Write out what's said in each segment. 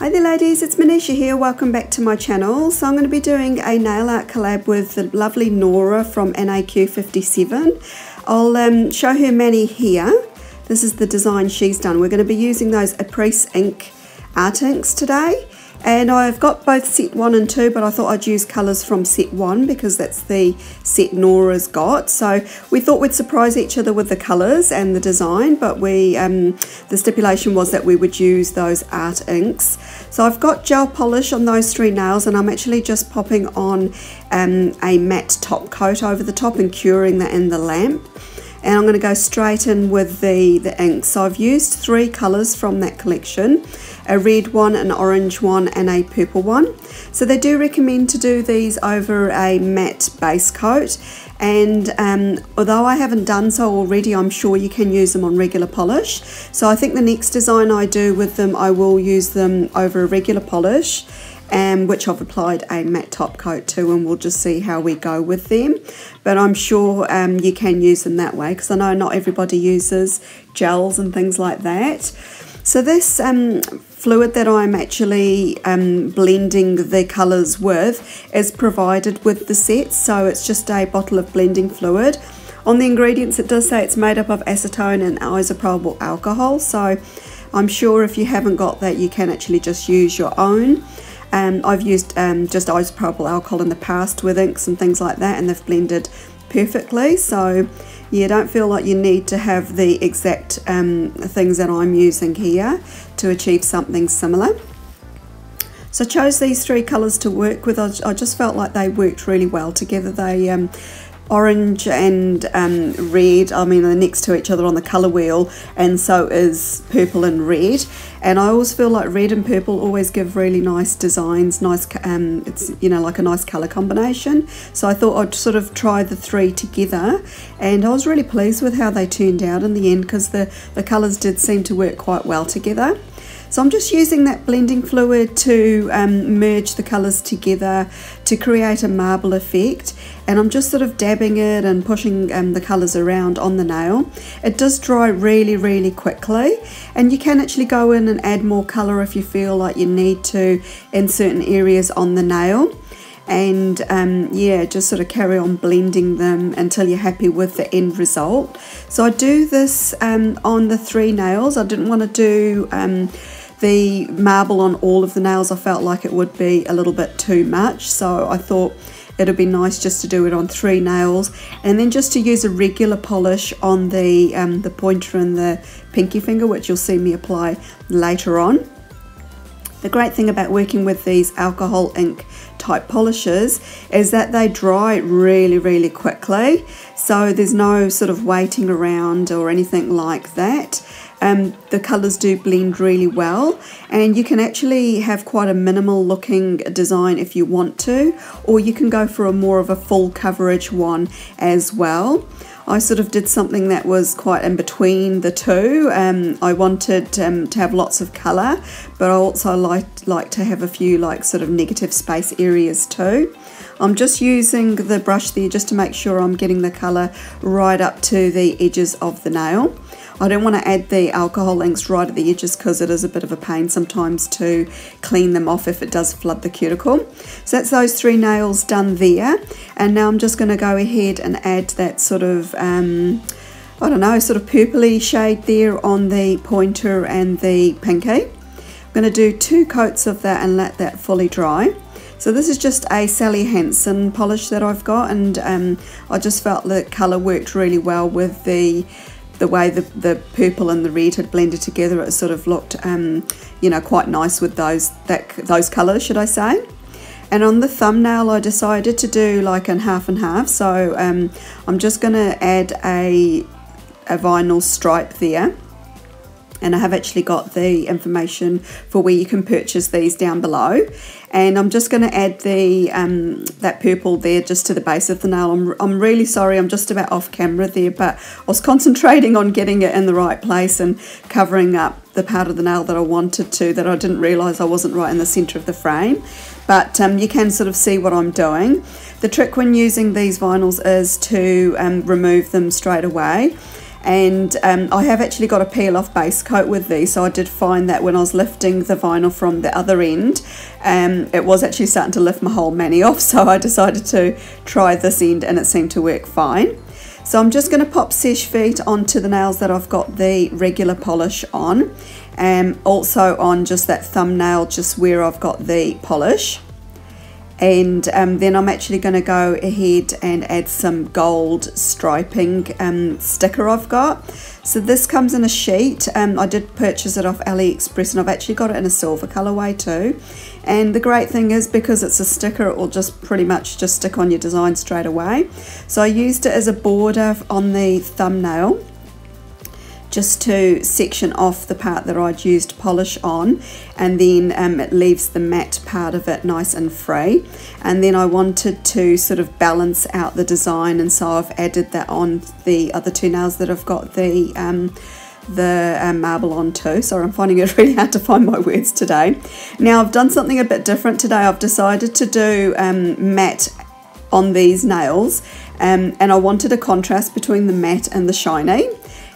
Hi there ladies, it's Manisha here, welcome back to my channel. So I'm going to be doing a nail art collab with the lovely Nora from NAQ57. I'll show her mani here. This is the design she's done. We're going to be using those Après ink art inks today. And I've got both set 1 and 2, but I thought I'd use colours from set 1 because that's the set Nora's got. So we thought we'd surprise each other with the colours and the design, but the stipulation was that we would use those art inks. So I've got gel polish on those 3 nails, and I'm actually just popping on a matte top coat over the top and curing that in the lamp. And I'm going to go straight in with the ink. So I've used 3 colours from that collection, a red one, an orange one and a purple one. So they do recommend to do these over a matte base coat, and although I haven't done so already, I'm sure you can use them on regular polish. So I think the next design I do with them, I will use them over a regular polish, which I've applied a matte top coat to, and we'll just see how we go with them. But I'm sure you can use them that way, because I know not everybody uses gels and things like that. So this fluid that I'm actually blending the colours with is provided with the set, so it's just a bottle of blending fluid. On the ingredients it does say it's made up of acetone and isopropyl alcohol, so I'm sure if you haven't got that you can actually just use your own. I've used just isopropyl alcohol in the past with inks and things like that, and they've blended perfectly, so you don't feel like you need to have the exact things that I'm using here to achieve something similar. So I chose these 3 colours to work with. I just felt like they worked really well together. They orange and red, I mean, they're next to each other on the colour wheel, and so is purple and red. And I always feel like red and purple always give really nice designs, nice, it's, you know, like a nice colour combination. So I thought I'd sort of try the 3 together, and I was really pleased with how they turned out in the end, because the colours did seem to work quite well together. So I'm just using that blending fluid to merge the colours together to create a marble effect, and I'm just sort of dabbing it and pushing the colours around on the nail. It does dry really quickly, and you can actually go in and add more colour if you feel like you need to in certain areas on the nail. And yeah, just sort of carry on blending them until you're happy with the end result. So I do this on the 3 nails. I didn't want to do the marble on all of the nails. I felt like it would be a little bit too much, so I thought it'd be nice just to do it on 3 nails, and then just to use a regular polish on the pointer and the pinky finger, which you'll see me apply later on. The great thing about working with these alcohol ink type polishes is that they dry really quickly, so there's no sort of waiting around or anything like that. The colours do blend really well, and you can actually have quite a minimal looking design if you want to, or you can go for a more of a full coverage one as well. I sort of did something that was quite in between the 2. I wanted to have lots of colour, but I also like to have a few like sort of negative space areas too. I'm just using the brush there just to make sure I'm getting the colour right up to the edges of the nail. I don't want to add the alcohol inks right at the edges, because it is a bit of a pain sometimes to clean them off if it does flood the cuticle. So that's those 3 nails done there, and now I'm just going to go ahead and add that sort of I don't know, sort of purpley shade there on the pointer and the pinky. I'm going to do 2 coats of that and let that fully dry. So this is just a Sally Hansen polish that I've got, and I just felt the colour worked really well with the way the purple and the red had blended together. It sort of looked you know, quite nice with those colours, should I say. And on the thumbnail I decided to do like an half and half, so I'm just going to add a vinyl stripe there, and I have actually got the information for where you can purchase these down below. And I'm just going to add the that purple there just to the base of the nail. I'm really sorry, I'm just about off camera there, but I was concentrating on getting it in the right place and covering up the part of the nail that I wanted to, that I didn't realise I wasn't right in the centre of the frame. But you can sort of see what I'm doing. The trick when using these vinyls is to remove them straight away. And I have actually got a peel off base coat with these, so I did find that when I was lifting the vinyl from the other end, it was actually starting to lift my whole mani off, so I decided to try this end and it seemed to work fine. So I'm just going to pop Seche Vite onto the nails that I've got the regular polish on, and also on just that thumbnail just where I've got the polish. And then I'm actually going to go ahead and add some gold striping sticker I've got. So this comes in a sheet. I did purchase it off AliExpress, and I've actually got it in a silver colorway too. And the great thing is, because it's a sticker, it will just pretty much just stick on your design straight away. So I used it as a border on the thumbnail, just to section off the part that I'd used polish on, and then it leaves the matte part of it nice and free. And then I wanted to sort of balance out the design, and so I've added that on the other two nails that I've got the marble on too. Sorry, I'm finding it really hard to find my words today. Now I've done something a bit different today. I've decided to do matte on these nails, and I wanted a contrast between the matte and the shiny.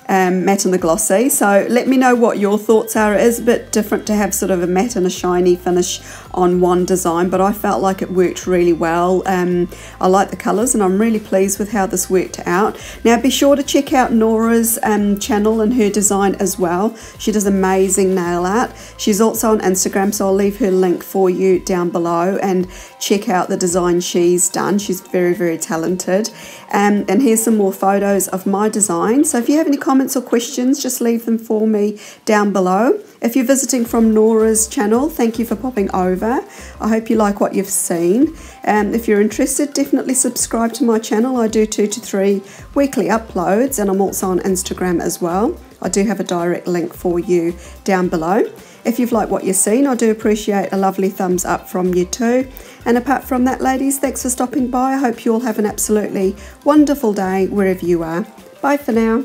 Matte and the glossy. So let me know what your thoughts are. It is a bit different to have sort of a matte and a shiny finish on one design, but I felt like it worked really well. I like the colours, and I'm really pleased with how this worked out. Now be sure to check out Nora's channel and her design as well. She does amazing nail art. She's also on Instagram, so I'll leave her link for you down below, and check out the design she's done. She's very, very talented. And here's some more photos of my design. So if you have any comments or questions, just leave them for me down below. If you're visiting from Nora's channel, thank you for popping over. I hope you like what you've seen. If you're interested, definitely subscribe to my channel. I do 2 to 3 weekly uploads, and I'm also on Instagram as well. I do have a direct link for you down below. If you've liked what you've seen, I do appreciate a lovely thumbs up from you too. And apart from that, ladies, thanks for stopping by. I hope you all have an absolutely wonderful day wherever you are. Bye for now.